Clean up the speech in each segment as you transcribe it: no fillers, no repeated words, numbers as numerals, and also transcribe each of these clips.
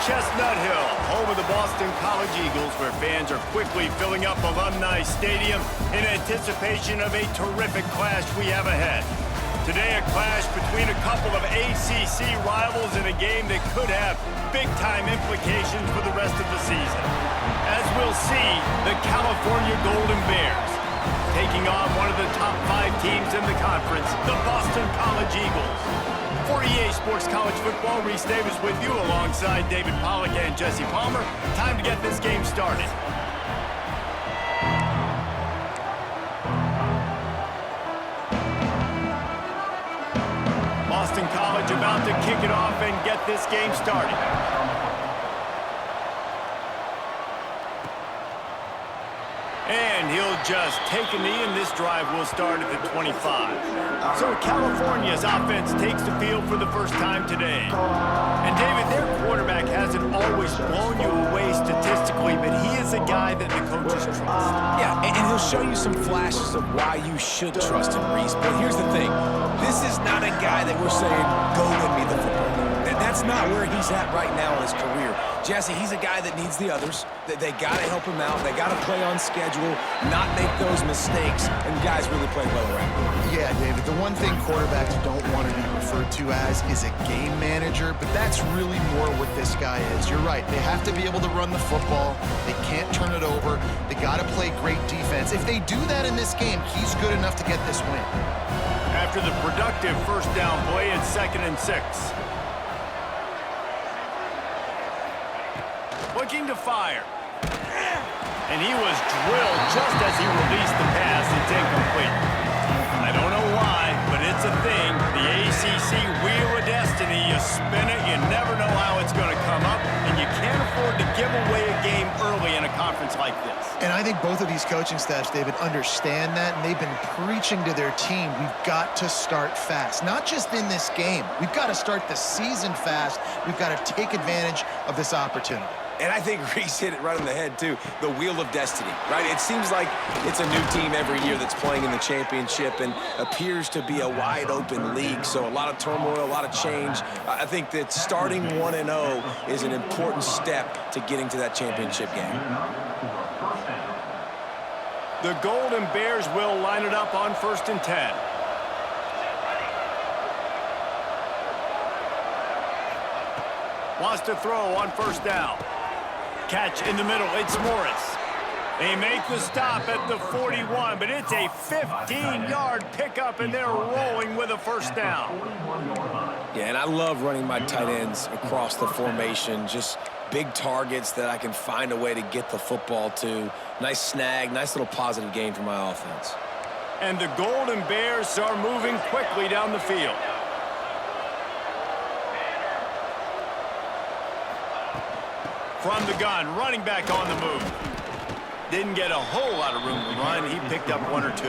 Chestnut Hill, home of the Boston College Eagles, where fans are quickly filling up Alumni Stadium in anticipation of a terrific clash we have ahead. Today, a clash between a couple of ACC rivals in a game that could have big-time implications for the rest of the season. As we'll see, the California Golden Bears taking on one of the top 5 teams in the conference, the Boston College Eagles. For EA Sports College Football, Reese Davis with you alongside David Pollack and Jesse Palmer. Time to get this game started. Boston College about to kick it off and get this game started. And he'll just take a knee, and this drive will start at the 25. So California's offense takes the field for the first time today. And David, their quarterback hasn't always blown you away statistically, but he is a guy that the coaches trust. Yeah, and he'll show you some flashes of why you should trust him, Reese. But here's the thing. This is not a guy that we're saying, go win me the football game. That's not where he's at right now in his career. Jesse, he's a guy that needs the others. They got to help him out. They got to play on schedule, not make those mistakes, and guys really play well around. Yeah, David, the one thing quarterbacks don't want to be referred to as is a game manager, but that's really more what this guy is. You're right. They have to be able to run the football. They can't turn it over. They got to play great defense. If they do that in this game, he's good enough to get this win. After the productive first down play, it's 2nd and 6. Looking to fire. And he was drilled just as he released the pass. It's incomplete. I don't know why, but it's a thing. The ACC Wheel of Destiny. You spin it, you never know how it's going to come up, and you can't afford to give away a game early in a conference like this. And I think both of these coaching staffs, David, understand that, and they've been preaching to their team, we've got to start fast. Not just in this game. We've got to start the season fast. We've got to take advantage of this opportunity. And I think Reese hit it right on the head, too. The Wheel of Destiny, right? It seems like it's a new team every year that's playing in the championship and appears to be a wide-open league. So a lot of turmoil, a lot of change. I think that starting 1-0 is an important step to getting to that championship game. The Golden Bears will line it up on 1st and 10. Wants to throw on 1st down. Catch in the middle, it's Morris. They make the stop at the 41, but it's a 15-yard pickup, and they're rolling with a 1st down. Yeah, and I love running my tight ends across the formation, just big targets that I can find a way to get the football to. Nice snag, nice little positive gain for my offense. And the Golden Bears are moving quickly down the field. From the gun, running back on the move. Didn't get a whole lot of room to run. He picked up 1 or 2.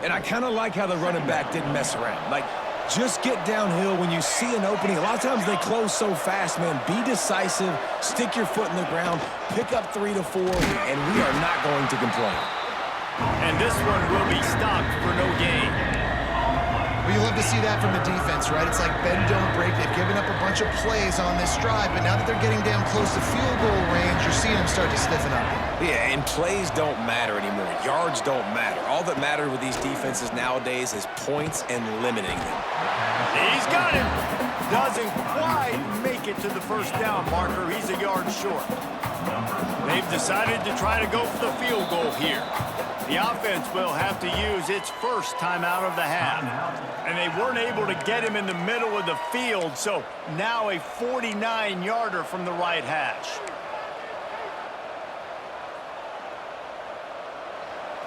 And I kind of like how the running back didn't mess around. Like, just get downhill when you see an opening. A lot of times they close so fast, man. Be decisive, stick your foot in the ground, pick up 3 to 4, and we are not going to complain. And this one will be stopped for no gain. Well, you love to see that from the defense, right? It's like bend, don't break. They've given up a bunch of plays on this drive, but now that they're getting down close to field goal range, you're seeing them start to stiffen up. Yeah, and plays don't matter anymore. Yards don't matter. All that matters with these defenses nowadays is points and limiting them. He's got him. Doesn't quite make it to the 1st down marker. He's a yard short. They've decided to try to go for the field goal here. The offense will have to use its first timeout of the half. And they weren't able to get him in the middle of the field, so now a 49-yarder from the right hash.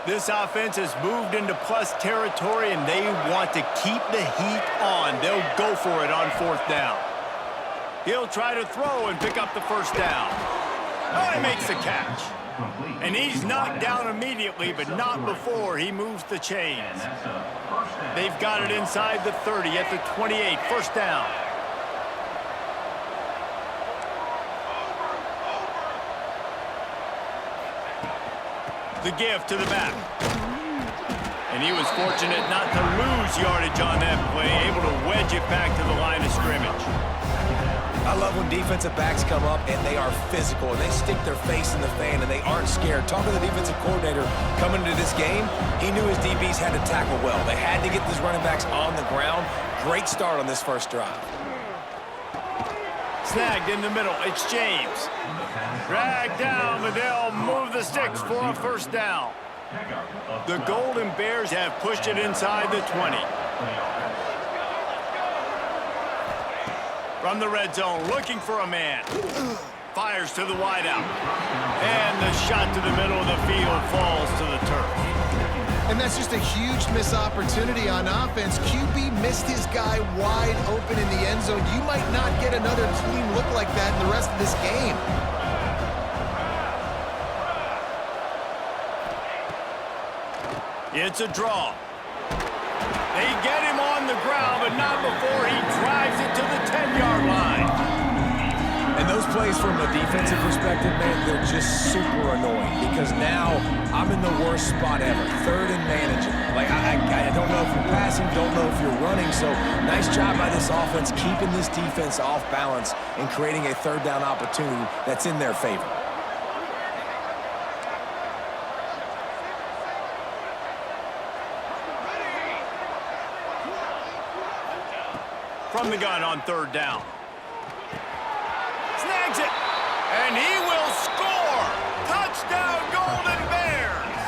This offense has moved into plus territory, and they want to keep the heat on. They'll go for it on 4th down. He'll try to throw and pick up the 1st down. Oh, he makes the catch. And he's knocked down immediately, but not before he moves the chains. They've got it inside the 30 at the 28, 1st down. The give to the back. And he was fortunate not to lose yardage on that play, able to wedge it back to the line of scrimmage. I love when defensive backs come up and they are physical and they stick their face in the fan and they aren't scared. Talking to the defensive coordinator coming into this game, he knew his DBs had to tackle well. They had to get these running backs on the ground. Great start on this first drive. Snagged in the middle. It's James. Dragged down, but they'll move the sticks for a first down. The Golden Bears have pushed it inside the 20. From the red zone, looking for a man. Fires to the wideout. And the shot to the middle of the field falls to the turf. And that's just a huge missed opportunity on offense. QB missed his guy wide open in the end zone. You might not get another clean look like that in the rest of this game. It's a draw. They get him on the ground, but not before he drives it to the 10-yard line. And those plays from a defensive perspective, man, they're just super annoying because now I'm in the worst spot ever. Third and managing. Like, I don't know if you're passing, don't know if you're running. So nice job by this offense keeping this defense off balance and creating a third down opportunity that's in their favor. From the gun on third down. Snags it, and he will score! Touchdown, Golden Bears!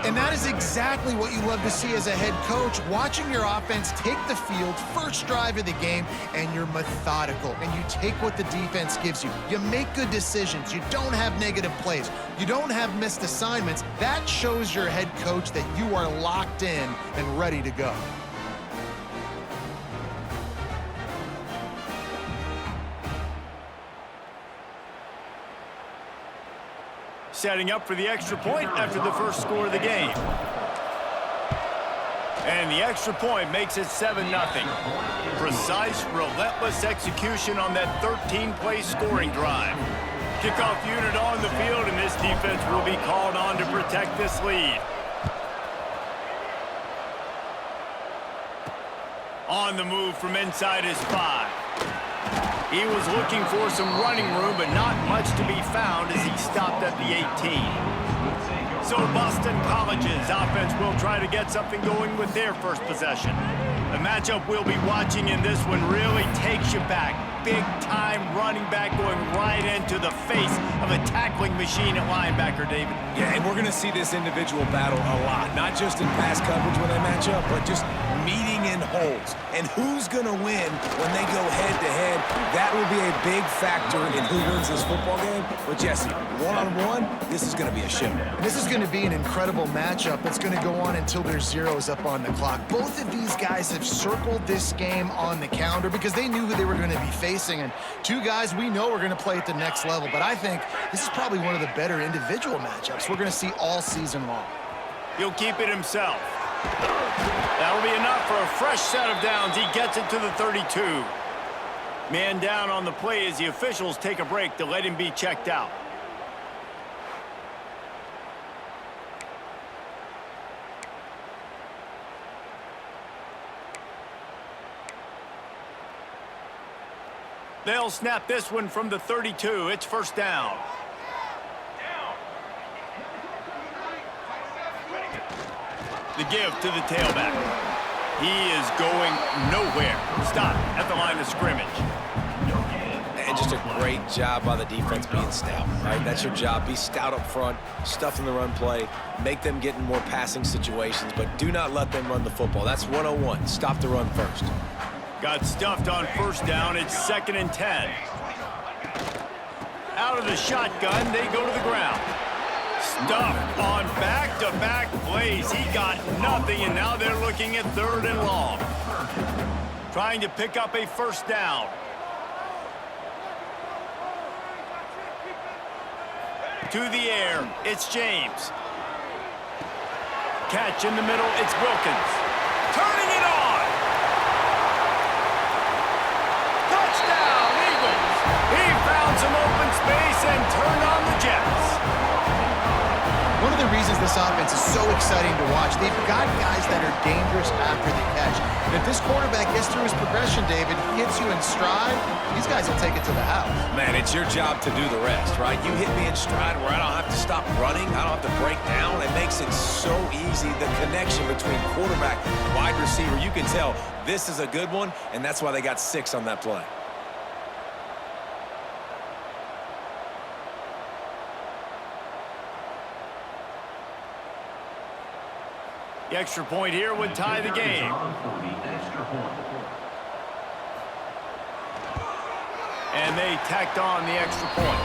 And that is exactly what you love to see as a head coach, watching your offense take the field, first drive of the game, and you're methodical, and you take what the defense gives you. You make good decisions. You don't have negative plays. You don't have missed assignments. That shows your head coach that you are locked in and ready to go. Setting up for the extra point after the first score of the game. And the extra point makes it 7-0. Precise, relentless execution on that 13-play scoring drive. Kickoff unit on the field, and this defense will be called on to protect this lead. On the move from inside his 5. He was looking for some running room, but not much to be found as he stopped at the 18. So Boston College's offense will try to get something going with their first possession. The matchup we'll be watching in this one really takes you back. Big-time running back going right into the face of a tackling machine at linebacker, David. Yeah, and we're going to see this individual battle a lot. Not just in pass coverage when they match up, but just meeting in holes. And who's going to win when they go head-to-head? That will be a big factor in who wins this football game. But, Jesse, one-on-one, this is going to be a show. This is going to be an incredible matchup that's going to go on until there's zeros up on the clock. Both of these guys have circled this game on the calendar because they knew who they were going to be facing. And two guys we know are going to play at the next level. But I think this is probably one of the better individual matchups we're going to see all season long. He'll keep it himself. That'll be enough for a fresh set of downs. He gets it to the 32. Man down on the play as the officials take a break to let him be checked out. They'll snap this one from the 32. It's first down. The give to the tailback. He is going nowhere. Stop at the line of scrimmage. And just a great job by the defense being stout, right? That's your job. Be stout up front, stuff in the run play, make them get in more passing situations, but do not let them run the football. That's 101. Stop the run first. Got stuffed on first down. It's 2nd and 10. Out of the shotgun, they go to the ground. Stuffed on back-to-back plays. He got nothing, and now they're looking at 3rd and long. Trying to pick up a first down. To the air, it's James. Catch in the middle, it's Wilkins. Turning it on! Touchdown, Eagles! He found some open space and turned on the Jets. One of the the reasons this offense is so exciting to watch. They've got guys that are dangerous after the catch. And if this quarterback gets through his progression, David, hits you in stride, these guys will take it to the house. Man, it's your job to do the rest, right? You hit me in stride where I don't have to stop running. I don't have to break down. It makes it so easy. The connection between quarterback and wide receiver, you can tell this is a good one, and that's why they got 6 on that play. The extra point here would tie the game. And they tacked on the extra point.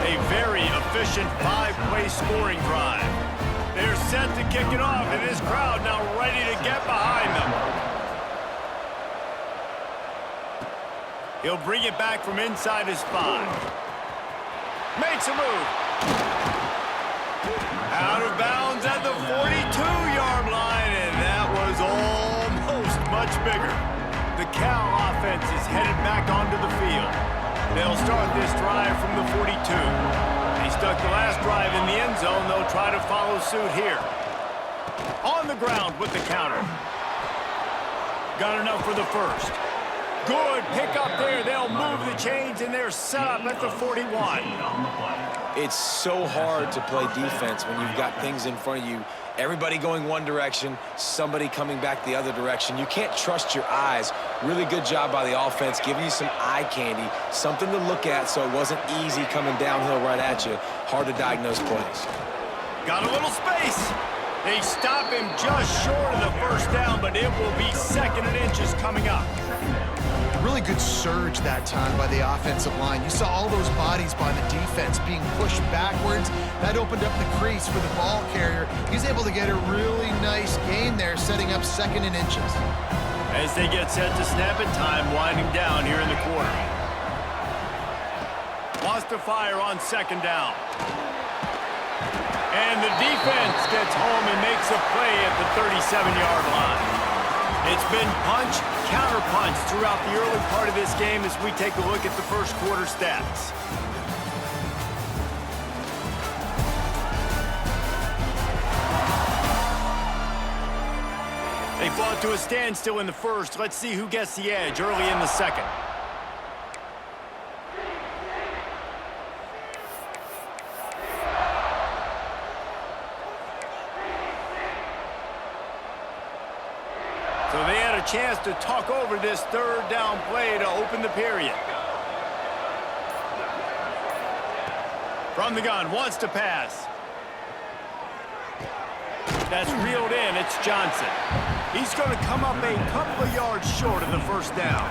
A very efficient 5-play scoring drive. They're set to kick it off, and this crowd now ready to get behind them. He'll bring it back from inside his 5. Makes a move. Out of bounds at the 42-yard line, and that was almost much bigger. The Cal offense is headed back onto the field. They'll start this drive from the 42. They stuck the last drive in the end zone. They'll try to follow suit here. On the ground with the counter. Got enough for the first. Good pick up there. They'll move the chains, and they're set up at the 41. It's so hard to play defense when you've got things in front of you. Everybody going one direction, somebody coming back the other direction. You can't trust your eyes. Really good job by the offense, giving you some eye candy, something to look at so it wasn't easy coming downhill right at you. Hard to diagnose plays. Got a little space. They stop him just short of the first down, but it will be 2nd and inches coming up. Really good surge that time by the offensive line. You saw all those bodies by the defense being pushed backwards. That opened up the crease for the ball carrier. He's able to get a really nice gain there, setting up 2nd and inches. As they get set to snap it, time winding down here in the quarter. Lost to fire on 2nd down. And the defense gets home and makes a play at the 37-yard line. It's been punch, counter-punch throughout the early part of this game as we take a look at the first quarter stats. They fought to a standstill in the first. Let's see who gets the edge early in the second. So they had a chance to talk over this 3rd down play to open the period. From the gun, wants to pass. That's reeled in, it's Johnson. He's going to come up a couple of yards short of the first down.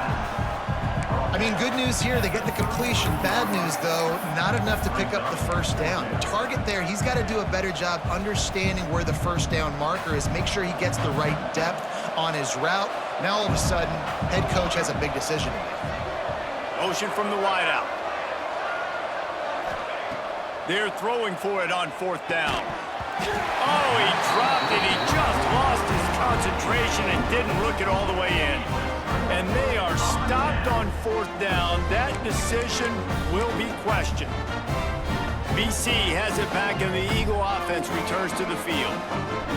I mean, good news here, they get the completion. Bad news, though, not enough to pick up the first down. Target there, he's got to do a better job understanding where the first down marker is, make sure he gets the right depth on his route. Now, all of a sudden, head coach has a big decision to make. Motion from the wideout. They're throwing for it on 4th down. Oh, he dropped it. He just lost his concentration and didn't look it all the way in. And they are stopped on 4th down. That decision will be questioned. BC has it back, and the Eagle offense returns to the field.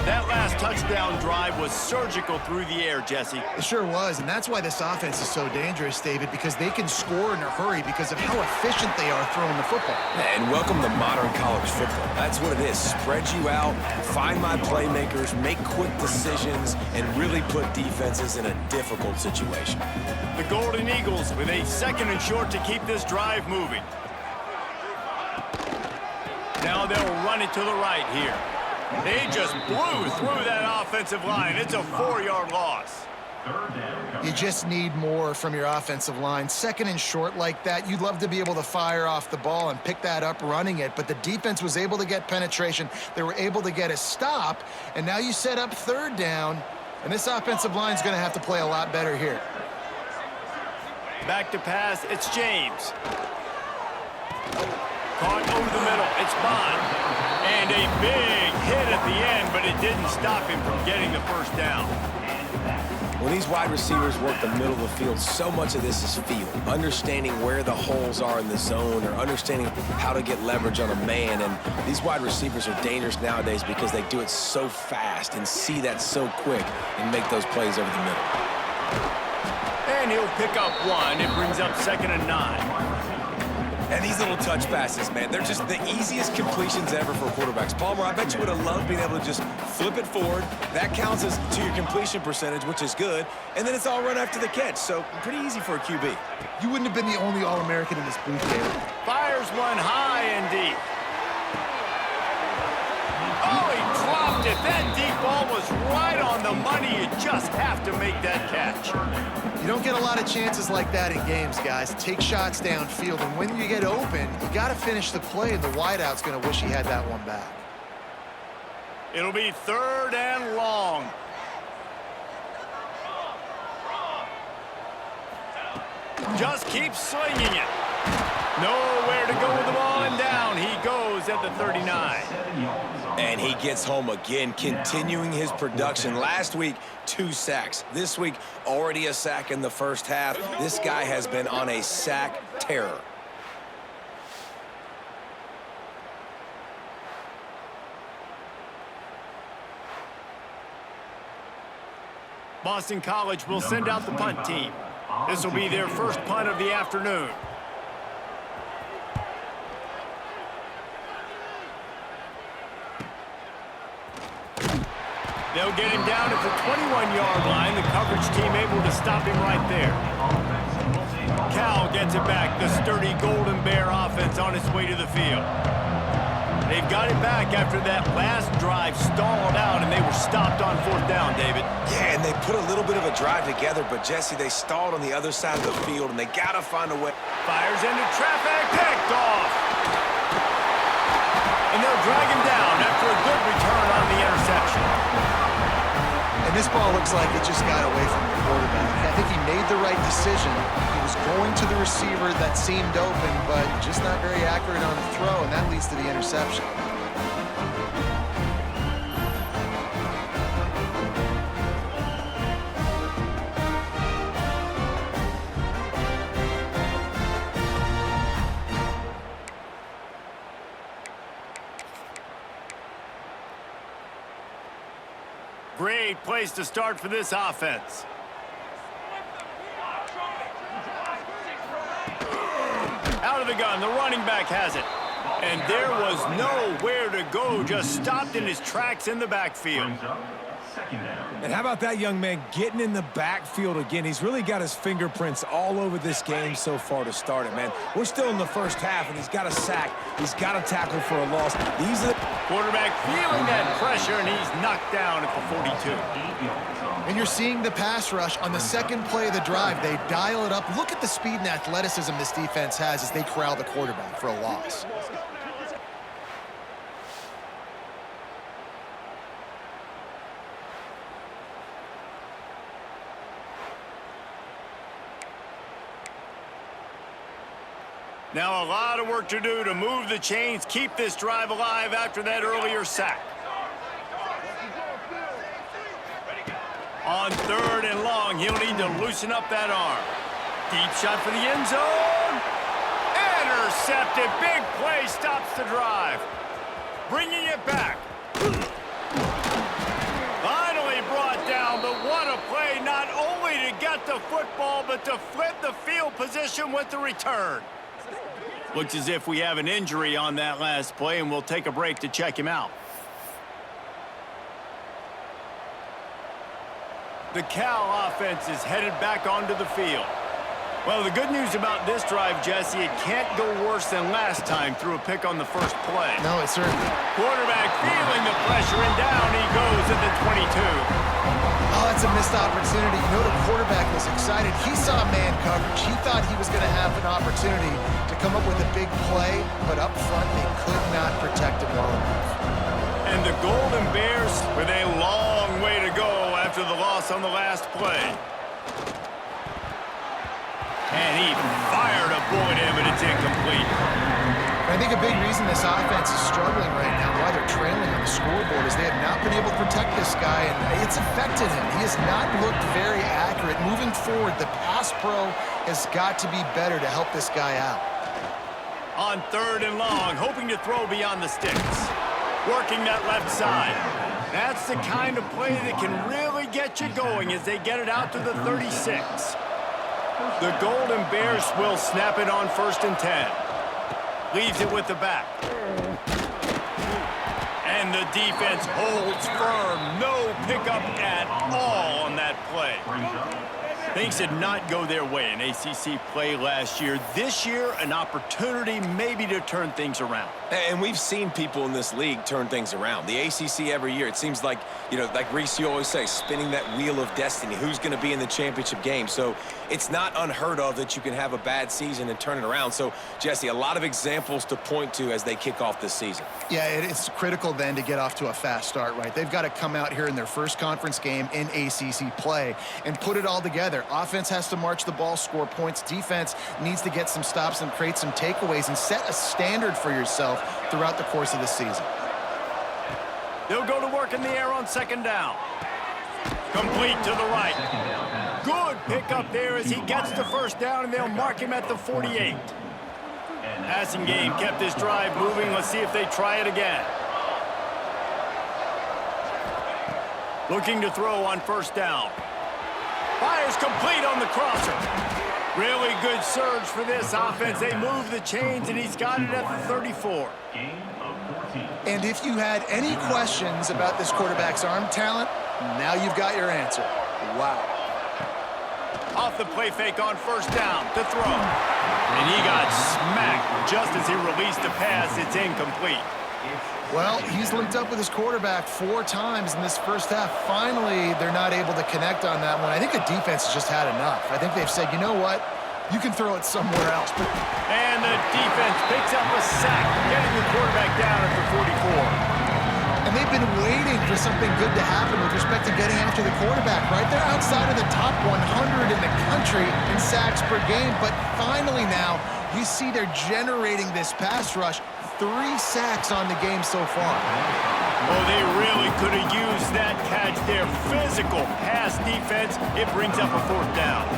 That last touchdown drive was surgical through the air, Jesse. It sure was, and that's why this offense is so dangerous, David, because they can score in a hurry because of how efficient they are throwing the football. And welcome to modern college football. That's what it is. Spread you out, find my playmakers, make quick decisions, and really put defenses in a difficult situation. The Golden Eagles with a 2nd and short to keep this drive moving. Now they'll run it to the right here. They just blew through that offensive line. It's a 4-yard loss. You just need more from your offensive line. 2nd and short like that, you'd love to be able to fire off the ball and pick that up running it, but the defense was able to get penetration. They were able to get a stop, and now you set up 3rd down, and this offensive line is going to have to play a lot better here. Back to pass, it's James. Caught over the middle, it's Bond. And a big hit at the end, but it didn't stop him from getting the first down. When these wide receivers work the middle of the field, so much of this is feel. Understanding where the holes are in the zone or understanding how to get leverage on a man. And these wide receivers are dangerous nowadays because they do it so fast and see that so quick and make those plays over the middle. And he'll pick up one. It brings up 2nd and 9. And these little touch passes, man, they're just the easiest completions ever for quarterbacks. Palmer, I bet you would have loved being able to just flip it forward. That counts as to your completion percentage, which is good. And then it's all run after the catch, so pretty easy for a QB. You wouldn't have been the only All-American in this booth, David. Fires one high and deep. Oh, he dropped it. That deep ball was right on the money. You just have to make that catch. You don't get a lot of chances like that in games, guys. Take shots downfield, and when you get open, you got to finish the play, and the wideout's going to wish he had that one back. It'll be 3rd and long. Just keep slinging it. Nowhere to go with the ball, and down he goes at the 39. And he gets home again, continuing his production. Last week, 2 sacks. This week, already a sack in the first half. This guy has been on a sack terror. Boston College will send out the punt team. This will be their first punt of the afternoon. They'll get him down at the 21-yard line. The coverage team able to stop him right there. Cal gets it back. The sturdy Golden Bear offense on its way to the field. They've got it back after that last drive stalled out, and they were stopped on 4th down, David. Yeah, and they put a little bit of a drive together, but, Jesse, they stalled on the other side of the field, and they got to find a way. Fires into traffic, picked off. And they'll drag him down after a good return on the interception. And this ball looks like it just got away from the quarterback. I think he made the right decision. He was going to the receiver that seemed open, but just not very accurate on the throw, and that leads to the interception. Great place to start for this offense. Out of the gun, the running back has it. And there was nowhere to go, just stopped in his tracks in the backfield. And how about that young man getting in the backfield again? He's really got his fingerprints all over this game so far to start it, man. We're still in the first half, and he's got a sack. He's got a tackle for a loss. These are quarterback feeling that pressure, and he's knocked down at the 42. And you're seeing the pass rush on the second play of the drive. They dial it up. Look at the speed and athleticism this defense has as they corral the quarterback for a loss. Now a lot of work to do to move the chains, keep this drive alive after that earlier sack. On 3rd and long, he'll need to loosen up that arm. Deep shot for the end zone. Intercepted. Big play stops the drive. Bringing it back. Finally brought down, but what a play, not only to get the football, but to flip the field position with the return. Looks as if we have an injury on that last play, and we'll take a break to check him out. The Cal offense is headed back onto the field. Well, the good news about this drive, Jesse, it can't go worse than last time through a pick on the first play. No, it certainly. Quarterback feeling the pressure, and down he goes at the 22. Oh, that's a missed opportunity. You know, the quarterback was excited. He saw man coverage. He thought he was going to have an opportunity to come up with a big play, but up front they could not protect him well enough. And the Golden Bears with a long way to go after the loss on the last play. And he fired a bullet in, but it's incomplete. I think a big reason this offense is struggling right now, why they're trailing on the scoreboard, is they have not been able to protect this guy, and it's affected him. He has not looked very accurate. Moving forward, the pass pro has got to be better to help this guy out. On 3rd and long, hoping to throw beyond the sticks. Working that left side. That's the kind of play that can really get you going as they get it out to the 36. The Golden Bears will snap it on 1st and 10. Leaves it with the back. And the defense holds firm. No pickup at all on that play. Things did not go their way in ACC play last year. This year, an opportunity maybe to turn things around. And we've seen people in this league turn things around. The ACC every year, it seems like, you know, like Reese, you always say, spinning that wheel of destiny. Who's going to be in the championship game? So it's not unheard of that you can have a bad season and turn it around. So, Jesse, a lot of examples to point to as they kick off this season. Yeah, it's critical then to get off to a fast start, right? They've got to come out here in their first conference game in ACC play and put it all together. Offense has to march the ball, score points. Defense needs to get some stops and create some takeaways and set a standard for yourself throughout the course of the season. They'll go to work in the air on 2nd down. Complete to the right. Good pickup there as he gets the 1st down, and they'll mark him at the 48. Passing game kept this drive moving. Let's see if they try it again. Looking to throw on 1st down. Fires complete on the crosser. Really good surge for this offense. They move the chains, and he's got it at the 34. And if you had any questions about this quarterback's arm talent, now you've got your answer. Wow. Off the play fake on 1st down to throw. And he got smacked just as he released the pass. It's incomplete. Well, he's linked up with his quarterback 4 times in this first half. Finally, they're not able to connect on that one. I think the defense has just had enough. I think they've said, you know what? You can throw it somewhere else. And the defense picks up a sack, getting the quarterback down at the 44. And they've been waiting for something good to happen with respect to getting after the quarterback, right? They're outside of the top 100 in the country in sacks per game. But finally now, you see they're generating this pass rush. 3 sacks on the game so far. Oh, they really could have used that catch there. Physical pass defense. It brings up a 4th down.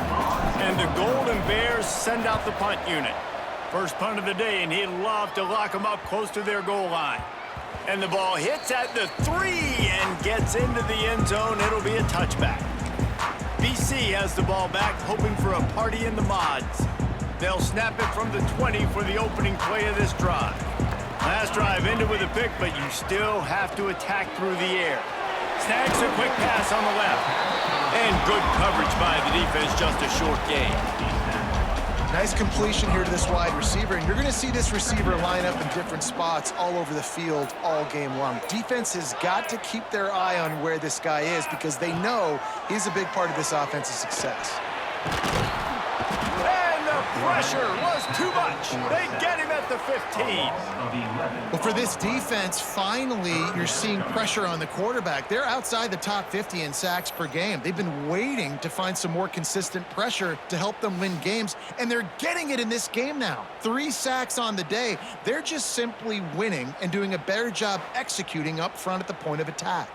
And the Golden Bears send out the punt unit. First punt of the day, and he'd love to lock them up close to their goal line. And the ball hits at the 3 and gets into the end zone. It'll be a touchback. BC has the ball back, hoping for a party in the mods. They'll snap it from the 20 for the opening play of this drive. Last drive ended with a pick, but you still have to attack through the air. Snags a quick pass on the left. And good coverage by the defense, just a short gain. Nice completion here to this wide receiver, and you're going to see this receiver line up in different spots all over the field all game long. Defense has got to keep their eye on where this guy is because they know he's a big part of this offense's success. Pressure was too much. They get him at the 15. Well, for this defense, finally, you're seeing pressure on the quarterback. They're outside the top 50 in sacks per game. They've been waiting to find some more consistent pressure to help them win games, and they're getting it in this game now. 3 sacks on the day. They're just simply winning and doing a better job executing up front at the point of attack.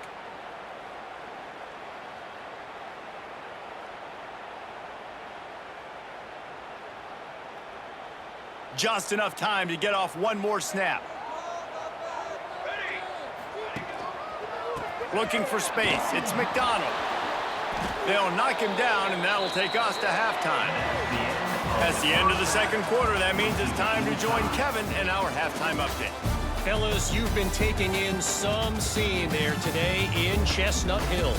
Just enough time to get off one more snap. Looking for space. It's McDonald. They'll knock him down, and that'll take us to halftime. That's the end of the 2nd quarter. That means it's time to join Kevin in our halftime update. Fellas, you've been taking in some scene there today in Chestnut Hill.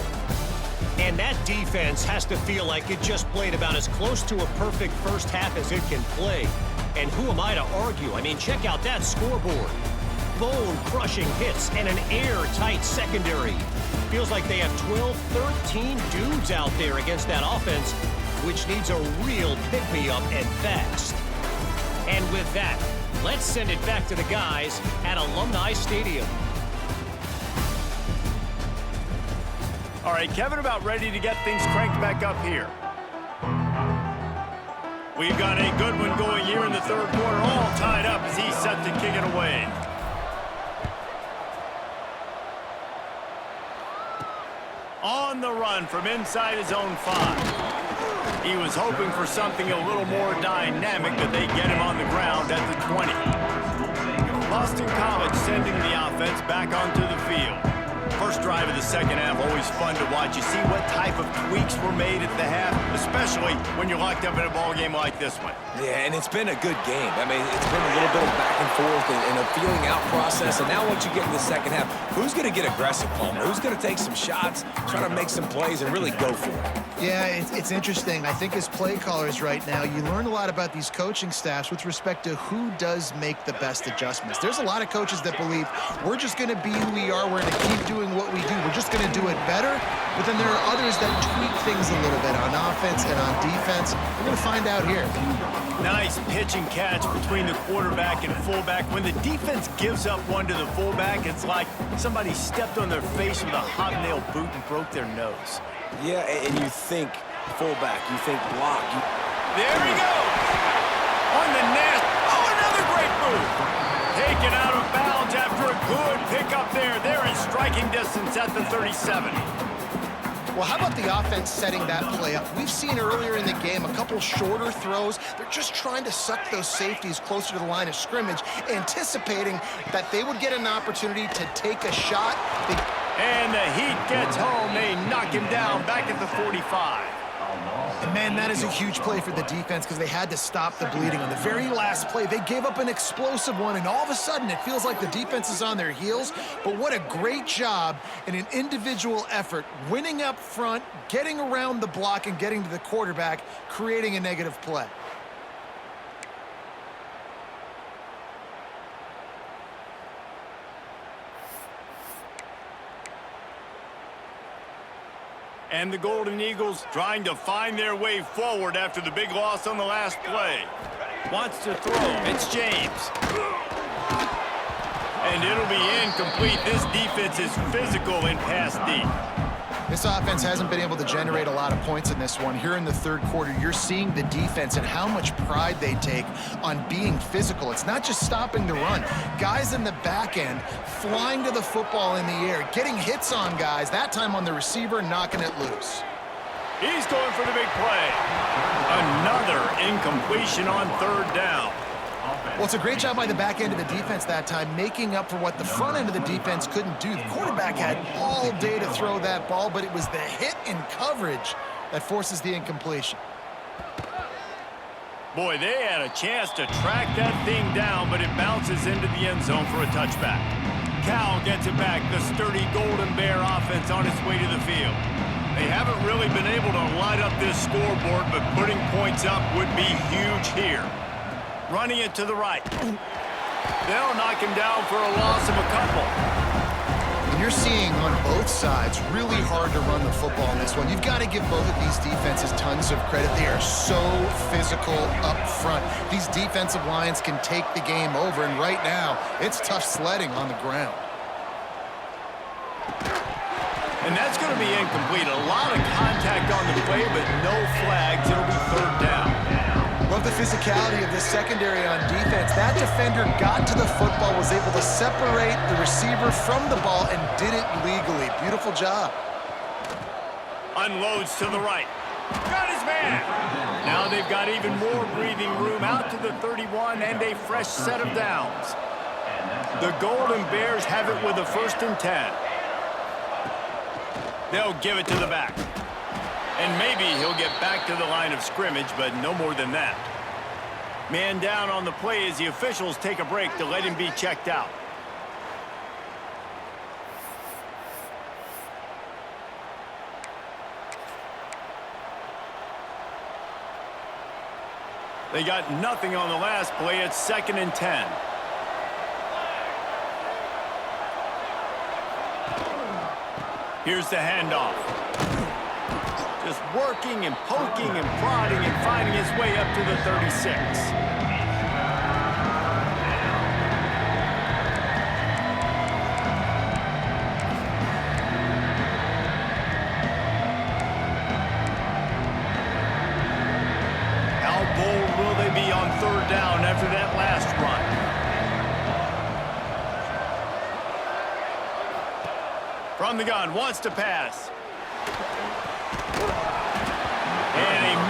And that defense has to feel like it just played about as close to a perfect first half as it can play. And who am I to argue? I mean, check out that scoreboard. Bone-crushing hits and an airtight secondary. Feels like they have 12, 13 dudes out there against that offense, which needs a real pick-me-up and fast. And with that, let's send it back to the guys at Alumni Stadium. All right, Kevin, about ready to get things cranked back up here. We've got a good one going here in the 3rd quarter, all tied up as he's set to kick it On the run from inside his own 5. He was hoping for something a little more dynamic, but they get him on the ground at the 20. Boston College sending the offense back onto the field. First drive of the second half, always fun to watch. You see what type of tweaks were made at the half, especially when you're locked up in a ball game like this one. Yeah, and it's been a good game. I mean, it's been a little bit of back and forth and a feeling out process. And now once you get in the second half, who's going to get aggressive, Palmer? Who's going to take some shots, try to make some plays, and really go for it? Yeah, it's interesting. I think as play callers right now, you learn a lot about these coaching staffs with respect to who does make the best adjustments. There's a lot of coaches that believe we're just going to be who we are. We're going to keep doing what we do. We're just going to do it better. But then there are others that tweak things a little bit on offense and on defense. We're going to find out here. Nice pitch and catch between the quarterback and fullback. When the defense gives up one to the fullback, it's like somebody stepped on their face with a hobnail boot and broke their nose. Yeah, and you think fullback, you think block. There he goes! On the net. Oh, another great move! Taken out of bounds after a good pickup there. They're in striking distance at the 37. Well, how about the offense setting that play up? We've seen earlier in the game a couple shorter throws. They're just trying to suck those safeties closer to the line of scrimmage, anticipating that they would get an opportunity to take a shot. And the heat gets home. They knock him down back at the 45. And man, that is a huge play for the defense because they had to stop the bleeding. On the very last play, they gave up an explosive one, and all of a sudden it feels like the defense is on their heels. But what a great job in an individual effort, winning up front, getting around the block, and getting to the quarterback, creating a negative play. And the Golden Eagles trying to find their way forward after the big loss on the last play. Wants to throw. It's James. And it'll be incomplete. This defense is physical in pass deep. This offense hasn't been able to generate a lot of points in this one. Here in the third quarter, you're seeing the defense and how much pride they take on being physical. It's not just stopping the run. Guys in the back end flying to the football in the air, getting hits on guys, that time on the receiver, knocking it loose. He's going for the big play. Another incompletion on third down. Well, it's a great job by the back end of the defense that time, making up for what the front end of the defense couldn't do. The quarterback had all day to throw that ball, but it was the hit in coverage that forces the incompletion. Boy, they had a chance to track that thing down, but it bounces into the end zone for a touchback. Cal gets it back, the sturdy Golden Bear offense on its way to the field. They haven't really been able to light up this scoreboard, but putting points up would be huge here. Running it to the right. They'll knock him down for a loss of a couple. And you're seeing on both sides really hard to run the football in this one. You've got to give both of these defenses tons of credit. They are so physical up front. These defensive lines can take the game over, and right now, it's tough sledding on the ground. And that's going to be incomplete. A lot of contact on the play, but no flags. It'll be third down. Love the physicality of this secondary on defense. That defender got to the football, was able to separate the receiver from the ball, and did it legally. Beautiful job. Unloads to the right. Got his man. Now they've got even more breathing room out to the 31 and a fresh set of downs. The Golden Bears have it with a 1st and 10. They'll give it to the back. And maybe he'll get back to the line of scrimmage, but no more than that. Man down on the play as the officials take a break to let him be checked out. They got nothing on the last play. It's 2nd and 10. Here's the handoff. Just working and poking and prodding and finding his way up to the 36. How bold will they be on third down after that last run? From the gun, wants to pass.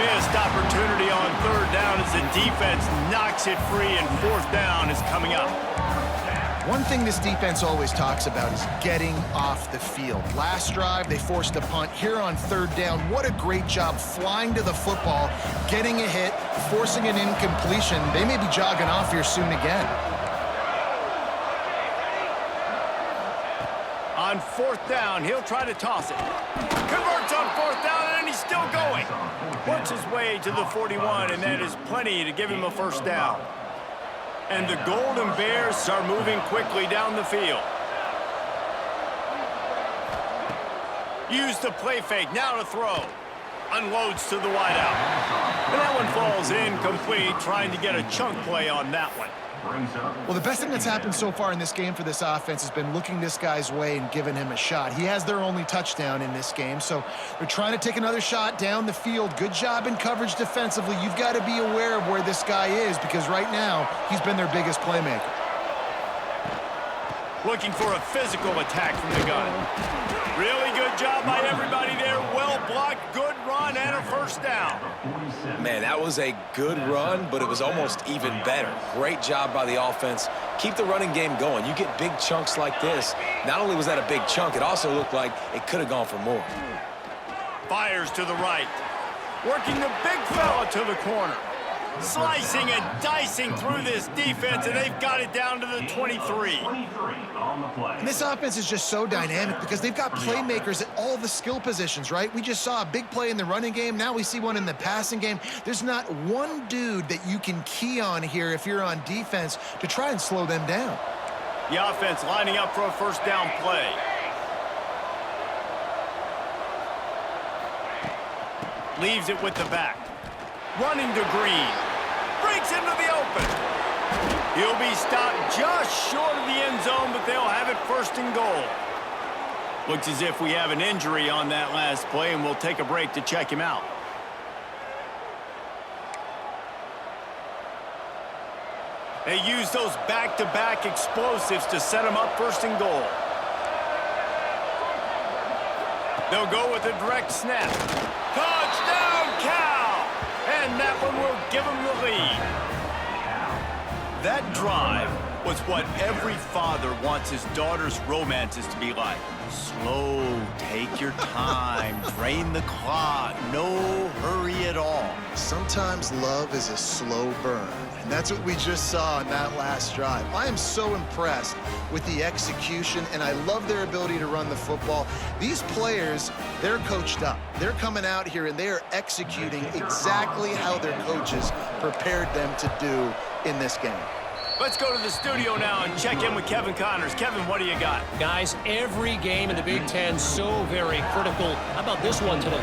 missed opportunity on third down as the defense knocks it free, and fourth down is coming up. One thing this defense always talks about is getting off the field. Last drive, they forced a punt. Here on third down, what a great job flying to the football, getting a hit, forcing an incompletion. They may be jogging off here soon again. On fourth down, he'll try to toss it. Converts on fourth down, and he's still going. Works his way to the 41, and that is plenty to give him a first down. And the Golden Bears are moving quickly down the field. Use the play fake, now to throw. Unloads to the wideout. And that one falls incomplete, trying to get a chunk play on that one. Well, the best thing that's happened so far in this game for this offense has been looking this guy's way and giving him a shot. He has their only touchdown in this game, so they're trying to take another shot down the field. Good job in coverage defensively. You've got to be aware of where this guy is because right now he's been their biggest playmaker. Looking for a physical attack from the gun. Really good job by everybody there. Well blocked, good run, and a first down. Man, that was a good run, but it was almost even better. Great job by the offense. Keep the running game going. You get big chunks like this. Not only was that a big chunk, it also looked like it could have gone for more. Fires to the right. Working the big fella to the corner. Slicing and dicing through this defense, and they've got it down to the 23. And this offense is just so dynamic because they've got playmakers at all the skill positions, right? We just saw a big play in the running game. Now we see one in the passing game. There's not one dude that you can key on here if you're on defense to try and slow them down. The offense lining up for a first down play. Leaves it with the back. Running to Green. Breaks into the open. He'll be stopped just short of the end zone, but they'll have it first and goal. Looks as if we have an injury on that last play, and we'll take a break to check him out. They use those back-to-back explosives to set him up first and goal. They'll go with a direct snap. Touchdown, Cal! And that one will give them the lead. That drive was what every father wants his daughter's romances to be like. Slow, take your time, drain the clock, no hurry at all. Sometimes love is a slow burn, and that's what we just saw in that last drive. I am so impressed with the execution, and I love their ability to run the football. These players, they're coached up. They're coming out here, and they are executing exactly how their coaches prepared them to do in this game. Let's go to the studio now and check in with Kevin Connors. Kevin, what do you got? Guys, every game in the Big Ten so very critical. How about this one today?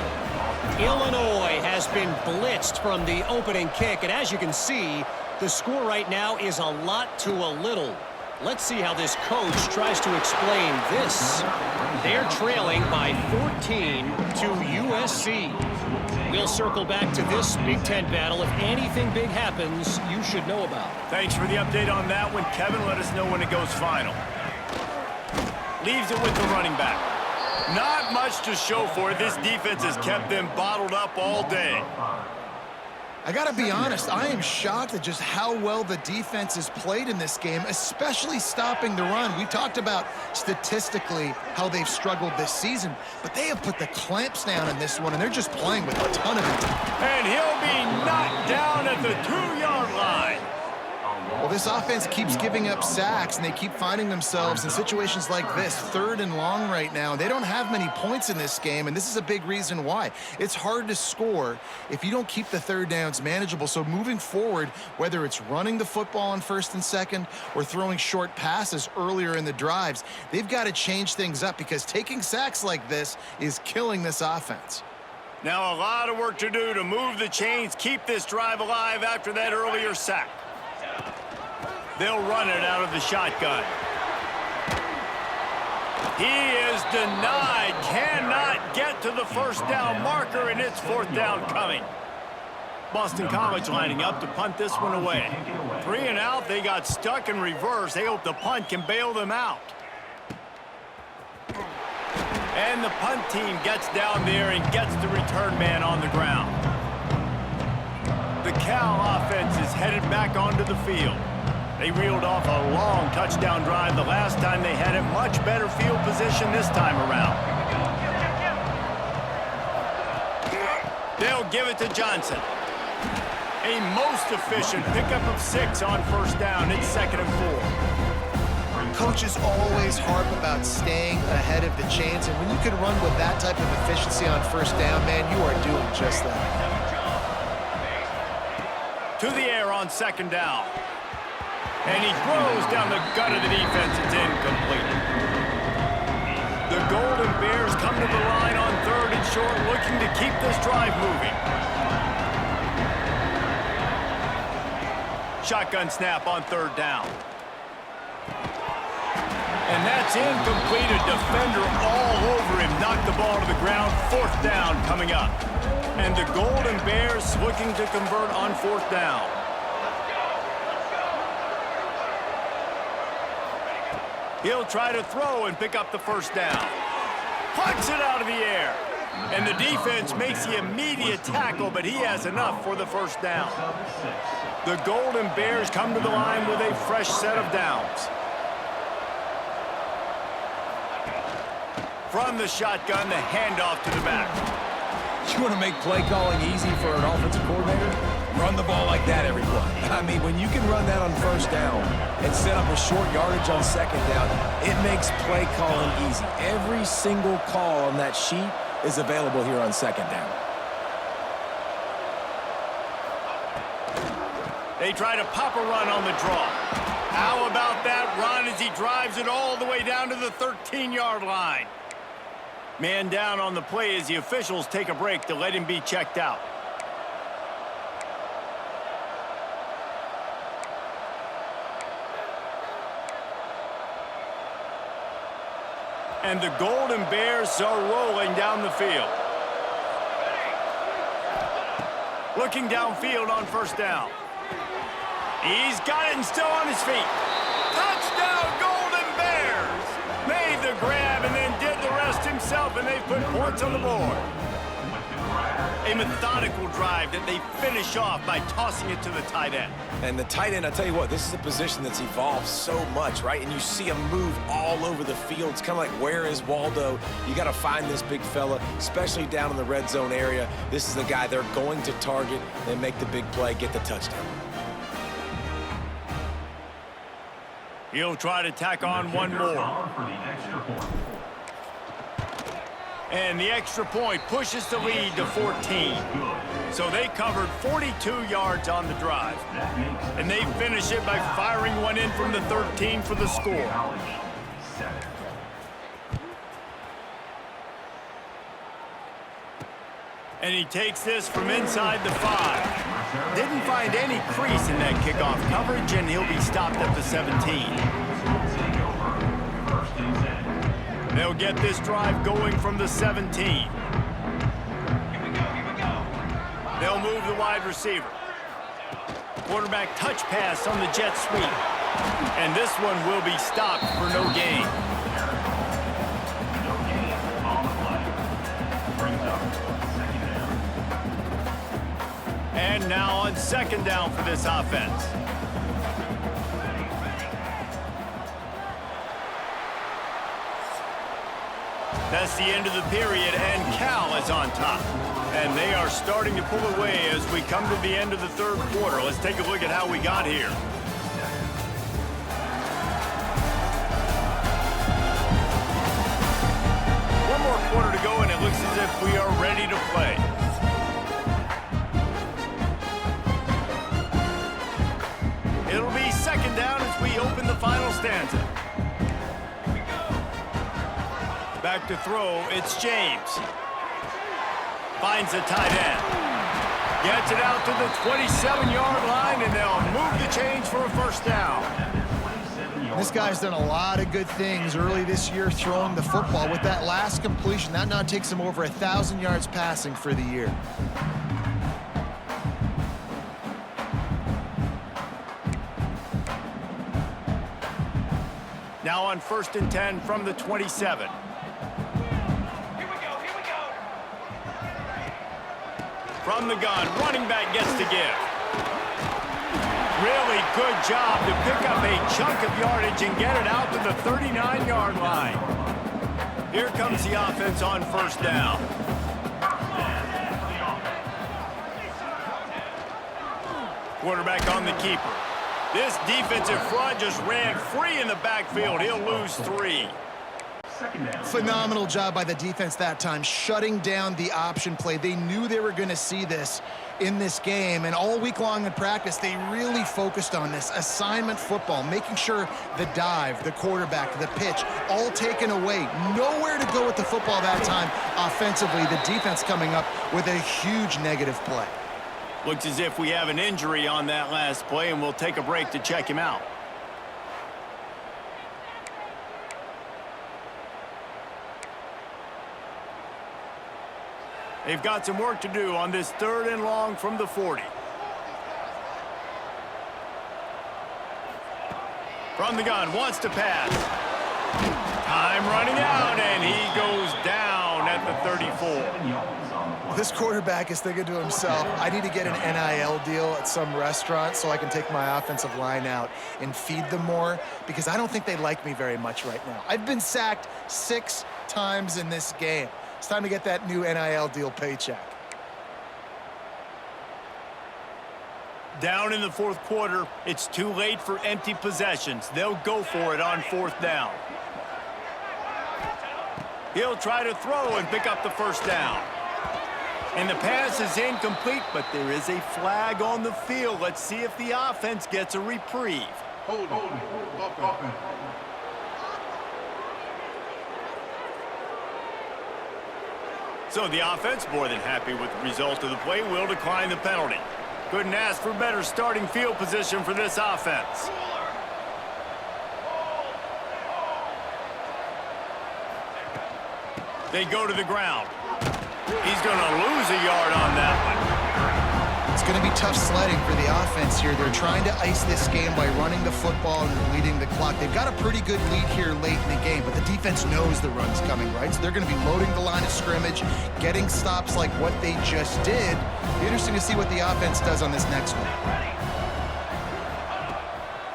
Illinois has been blitzed from the opening kick, and as you can see, the score right now is a lot to a little. Let's see how this coach tries to explain this. They're trailing by 14 to USC. We'll circle back to this Big Ten battle. If anything big happens, you should know about. Thanks for the update on that one, Kevin. Let us know when it goes final. Leaves it with the running back. Not much to show for it. This defense has kept them bottled up all day. I got to be honest, I am shocked at just how well the defense has played in this game, especially stopping the run. We talked about statistically how they've struggled this season, but they have put the clamps down in this one, and they're just playing with a ton of intent. And he'll be knocked down at the 2-yard line. Well, this offense keeps giving up sacks, and they keep finding themselves in situations like this, 3rd and long right now. They don't have many points in this game, and this is a big reason why. It's hard to score if you don't keep the third downs manageable. So moving forward, whether it's running the football on 1st and 2nd or throwing short passes earlier in the drives, they've got to change things up because taking sacks like this is killing this offense. Now a lot of work to do to move the chains, keep this drive alive after that earlier sack. They'll run it out of the shotgun. He is denied, cannot get to the first down marker, and it's 4th down coming. Boston College lining up to punt this one away. 3 and out, they got stuck in reverse. They hope the punt can bail them out. And the punt team gets down there and gets the return man on the ground. The Cal offense is headed back onto the field. They reeled off a long touchdown drive the last time they had it. Much better field position this time around. They'll give it to Johnson. A most efficient pickup of 6 on first down. It's 2nd and 4. Coaches always harp about staying ahead of the chains, and when you can run with that type of efficiency on first down, man, you are doing just that. To the air on 2nd down. And he throws down the gut of the defense. It's incomplete. The Golden Bears come to the line on 3rd and short, looking to keep this drive moving. Shotgun snap on 3rd down. And that's incomplete. A defender all over him. Knocked the ball to the ground. 4th down coming up. And the Golden Bears looking to convert on 4th down. He'll try to throw and pick up the 1st down. Puts it out of the air. And the defense makes the immediate tackle, but he has enough for the 1st down. The Golden Bears come to the line with a fresh set of downs. From the shotgun, the handoff to the back. You want to make play calling easy for an offensive coordinator? Run the ball like that every play. I mean, when you can run that on 1st down and set up a short yardage on 2nd down, it makes play calling easy. Every single call on that sheet is available here on 2nd down. They try to pop a run on the draw. How about that run as he drives it all the way down to the 13-yard line? Man down on the play as the officials take a break to let him be checked out. And the Golden Bears are rolling down the field. Looking downfield on 1st down. He's got it and still on his feet. Touchdown, Golden Bears! Made the grab and then did the rest himself, and they put points on the board. A methodical drive that they finish off by tossing it to the tight end. And the tight end, I tell you what, this is a position that's evolved so much, right? And you see him move all over the field. It's kind of like, where is Waldo? You got to find this big fella, especially down in the red zone area. This is the guy they're going to target and make the big play, get the touchdown. He'll try to tack on one more. And the extra point pushes the lead to 14. So they covered 42 yards on the drive. And they finish it by firing one in from the 13 for the score. And he takes this from inside the 5. Didn't find any crease in that kickoff coverage, and he'll be stopped at the 17. They'll get this drive going from the 17. They'll move the wide receiver. Quarterback touch pass on the jet sweep. And this one will be stopped for no gain. And now on 2nd down for this offense. That's the end of the period, and Cal is on top. And they are starting to pull away as we come to the end of the 3rd quarter. Let's take a look at how we got here. One more quarter to go, and it looks as if we are ready to play. It'll be 2nd down as we open the final stanza. Back to throw, it's James. Finds the tight end. Gets it out to the 27-yard line, and they'll move the chains for a 1st down. This guy's done a lot of good things early this year throwing the football. With that last completion, that now takes him over 1,000 yards passing for the year. Now on 1st and 10 from the 27. From the gun, running back gets to give. really good job to pick up a chunk of yardage and get it out to the 39-yard line. Here comes the offense on first down. Quarterback on the keeper. This defensive front just ran free in the backfield. He'll lose 3. Phenomenal job by the defense that time, shutting down the option play. They knew they were going to see this in this game, and all week long in practice, they really focused on this assignment football, making sure the dive, the quarterback, the pitch, all taken away. Nowhere to go with the football that time offensively. The defense coming up with a huge negative play. Looks as if we have an injury on that last play, and we'll take a break to check him out. They've got some work to do on this 3rd and long from the 40. From the gun, wants to pass. Time running out, and he goes down at the 34. This quarterback is thinking to himself, I need to get an NIL deal at some restaurant so I can take my offensive line out and feed them more, because I don't think they like me very much right now. I've been sacked 6 times in this game. It's time to get that new NIL deal paycheck. Down in the 4th quarter, it's too late for empty possessions. They'll go for it on 4th down. He'll try to throw and pick up the first down. And the pass is incomplete, but there is a flag on the field. Let's see if the offense gets a reprieve. Hold it. So the offense, more than happy with the result of the play, will decline the penalty. Couldn't ask for better starting field position for this offense. They go to the ground. He's going to lose a yard on that one. It's going to be tough sledding for the offense here. They're trying to ice this game by running the football and leading the clock. They've got a pretty good lead here late in the game, but the defense knows the run's coming, right? So they're going to be loading the line of scrimmage, getting stops like what they just did. Be interesting to see what the offense does on this next one.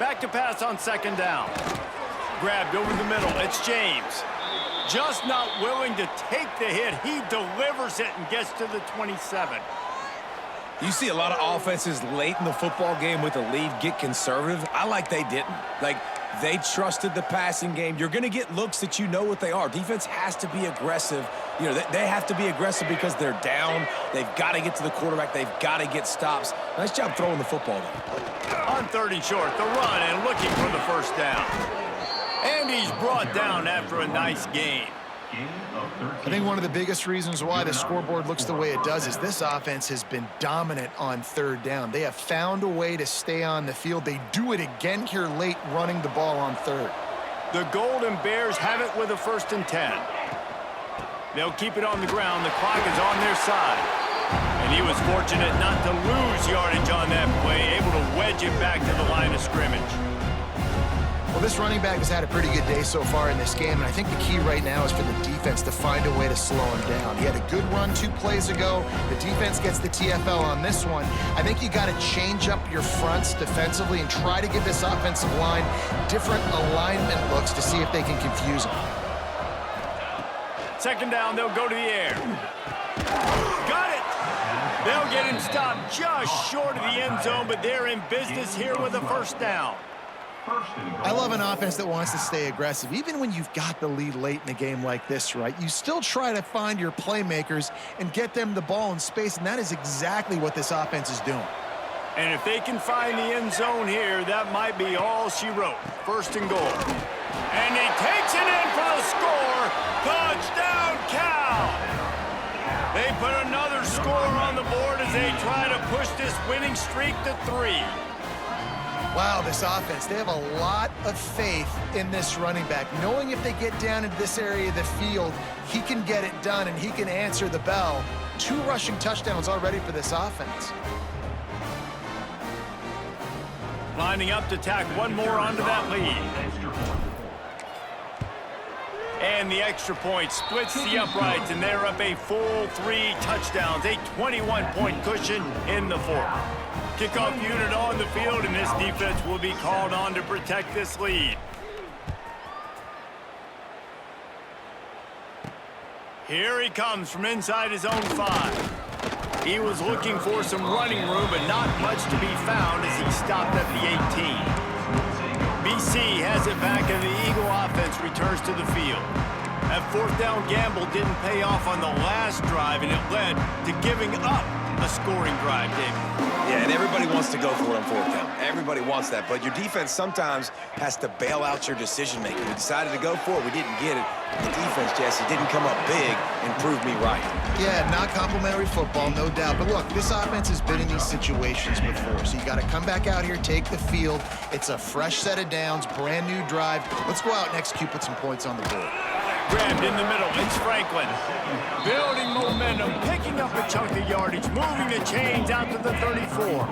Back to pass on 2nd down. Grabbed over the middle. It's James. Just not willing to take the hit. He delivers it and gets to the 27. You see a lot of offenses late in the football game with a lead get conservative. I like they didn't. Like, they trusted the passing game. You're going to get looks that you know what they are. Defense has to be aggressive. You know, they have to be aggressive because they're down. They've got to get to the quarterback. They've got to get stops. Nice job throwing the football, though. On 3rd and short, the run and looking for the first down. And he's brought down after a nice game. I think one of the biggest reasons why the scoreboard looks the way it does is this offense has been dominant on 3rd down. They have found a way to stay on the field. They do it again here late, running the ball on 3rd. The Golden Bears have it with a 1st and 10. They'll keep it on the ground. The clock is on their side. And he was fortunate not to lose yardage on that play, able to wedge it back to the line of scrimmage. Well, this running back has had a pretty good day so far in this game, and I think the key right now is for the defense to find a way to slow him down. He had a good run 2 plays ago. The defense gets the TFL on this one. I think you got to change up your fronts defensively and try to give this offensive line different alignment looks to see if they can confuse him. 2nd down, they'll go to the air. Got it! They'll get him stopped just short of the end zone, but they're in business here with a 1st down. I love an offense that wants to stay aggressive. Even when you've got the lead late in a game like this, right, you still try to find your playmakers and get them the ball in space, and that is exactly what this offense is doing. And if they can find the end zone here, that might be all she wrote. 1st and goal. And he takes it in for the score. Touchdown, Cal! They put another score on the board as they try to push this winning streak to 3. Wow, this offense, they have a lot of faith in this running back, knowing if they get down into this area of the field, he can get it done and he can answer the bell. 2 rushing touchdowns already for this offense. Lining up to tack one more onto that lead. And the extra point splits the uprights, and they're up a full 3 touchdowns, a 21-point cushion in the 4th. Kickoff unit on the field, and this defense will be called on to protect this lead. Here he comes from inside his own 5. He was looking for some running room, but not much to be found as he stopped at the 18. BC has it back, and the Eagle offense returns to the field. That fourth down gamble didn't pay off on the last drive, and it led to giving up a scoring drive, David. Yeah, and everybody wants to go for it on fourth down. Everybody wants that, but your defense sometimes has to bail out your decision-making. We decided to go for it. We didn't get it. The defense, Jesse, didn't come up big and prove me right. Yeah, not complimentary football, no doubt. But look, this offense has been in these situations before, so you got to come back out here, take the field. It's a fresh set of downs, brand new drive. Let's go out and execute, put some points on the board. Grabbed in the middle, it's Franklin. Building momentum, picking up a chunk of yardage, moving the chains out to the 34.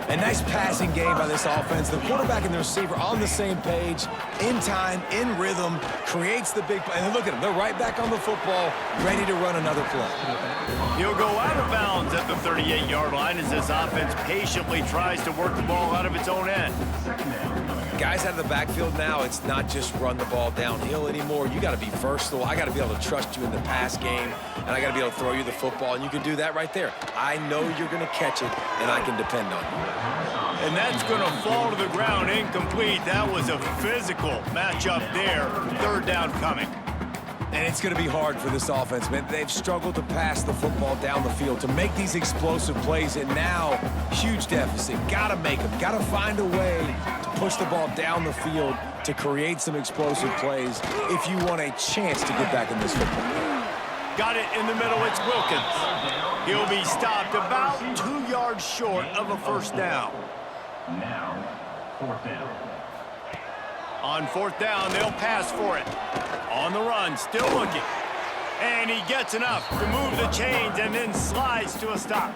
A nice passing game by this offense. The quarterback and the receiver on the same page, in time, in rhythm, creates the big play. And look at them, they're right back on the football, ready to run another play. He'll go out of bounds at the 38-yard line as this offense patiently tries to work the ball out of its own end. Guys out of the backfield now, it's not just run the ball downhill anymore. You got to be versatile. I got to be able to trust you in the pass game, and I got to be able to throw you the football, and you can do that right there. I know you're going to catch it, and I can depend on you. And that's going to fall to the ground incomplete. That was a physical matchup there. Third down coming. And it's going to be hard for this offense, man. They've struggled to pass the football down the field, to make these explosive plays, and now, huge deficit. Got to make them. Got to find a way to push the ball down the field to create some explosive plays if you want a chance to get back in this football game. Got it in the middle. It's Wilkins. He'll be stopped about 2 yards short of a first down. Now, fourth down. On fourth down, they'll pass for it. On the run, still looking. And he gets enough to move the chains and then slides to a stop.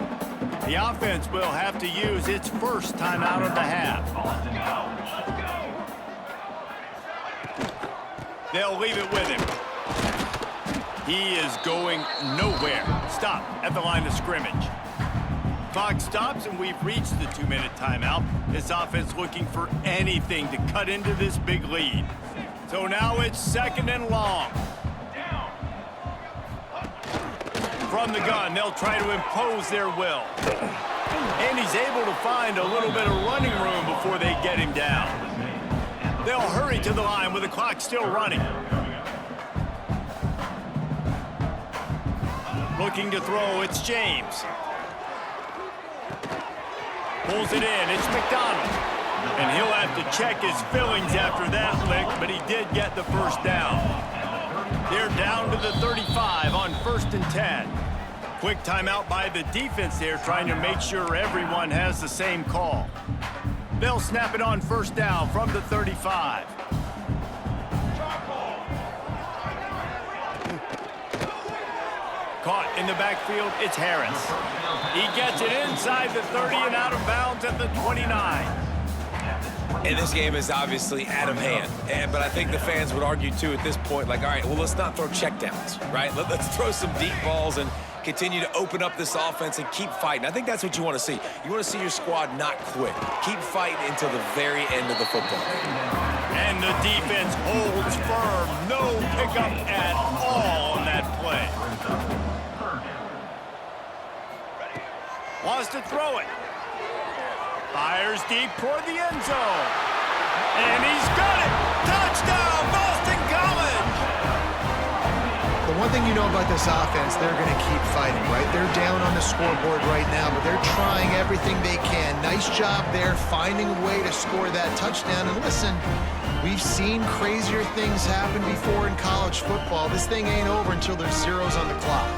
The offense will have to use its first timeout of the half. They'll leave it with him. He is going nowhere. Stop at the line of scrimmage. Clock stops, and we've reached the 2-minute timeout. This offense looking for anything to cut into this big lead. So now it's second and long. From the gun, they'll try to impose their will. And he's able to find a little bit of running room before they get him down. They'll hurry to the line with the clock still running. Looking to throw, it's James. Pulls it in, it's McDonald. And he'll have to check his fillings after that lick, but he did get the first down. They're down to the 35 on 1st and 10. Quick timeout by the defense there, trying to make sure everyone has the same call. They'll snap it on first down from the 35. Caught in the backfield, it's Harris. He gets it inside the 30 and out of bounds at the 29. And this game is obviously out of hand. But I think the fans would argue, too, at this point, like, all right, well, let's not throw checkdowns, right? Let's throw some deep balls and continue to open up this offense and keep fighting. I think that's what you want to see. You want to see your squad not quit. Keep fighting until the very end of the football game. And the defense holds firm. No pickup at all on that play. Wants to throw it. Fires deep toward the end zone. And he's got it. Touchdown, Boston College. The one thing you know about this offense, they're going to keep fighting, right? They're down on the scoreboard right now, but they're trying everything they can. Nice job there, finding a way to score that touchdown. And listen, we've seen crazier things happen before in college football. This thing ain't over until there's zeros on the clock.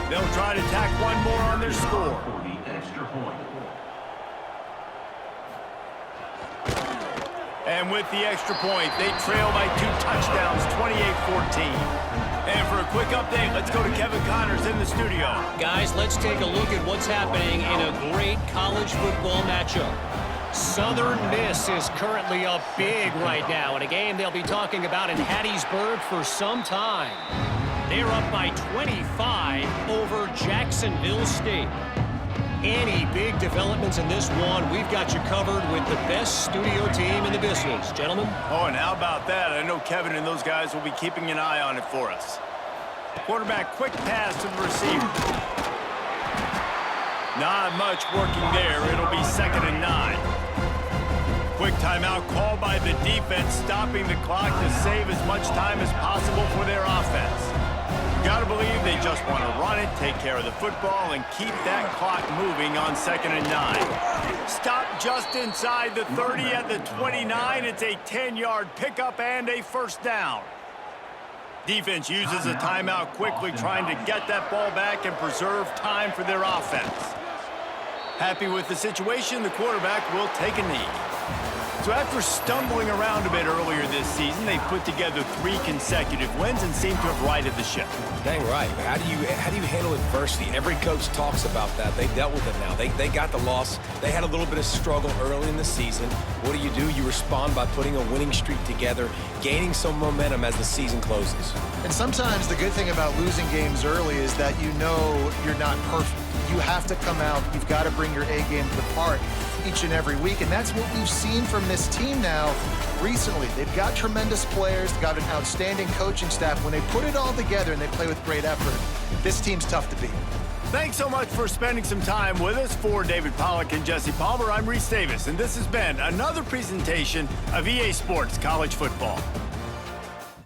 They'll try to tack one more on their score. For the extra point. And with the extra point, they trail by 2 touchdowns, 28-14. And for a quick update, let's go to Kevin Connors in the studio. Guys, let's take a look at what's happening in a great college football matchup. Southern Miss is currently up big right now in a game they'll be talking about in Hattiesburg for some time. They're up by 25 over Jacksonville State. Any big developments in this one, we've got you covered with the best studio team in the business. Gentlemen? Oh, and how about that? I know Kevin and those guys will be keeping an eye on it for us. Quarterback, quick pass to the receiver. Not much working there. It'll be 2nd and 9. Quick timeout called by the defense, stopping the clock to save as much time as possible for their offense. You gotta believe they just want to run it, take care of the football, and keep that clock moving on 2nd and 9. Stop just inside the 30 at the 29. It's a 10-yard pickup and a first down. Defense uses a timeout quickly, trying to get that ball back and preserve time for their offense. Happy with the situation, the quarterback will take a knee. So after stumbling around a bit earlier this season, they put together 3 consecutive wins and seem to have righted the ship. Dang right. How do you handle adversity? Every coach talks about that. They dealt with it now. They got the loss. They had a little bit of struggle early in the season. What do? You respond by putting a winning streak together, gaining some momentum as the season closes. And sometimes the good thing about losing games early is that you know you're not perfect. You have to come out. You've got to bring your A game to the part each and every week, and that's what we've seen from this team now recently. They've got tremendous players, they've got an outstanding coaching staff. When they put it all together and they play with great effort, this team's tough to beat. Thanks so much for spending some time with us. For David Pollack and Jesse Palmer, I'm Reese Davis, and this has been another presentation of EA Sports College Football.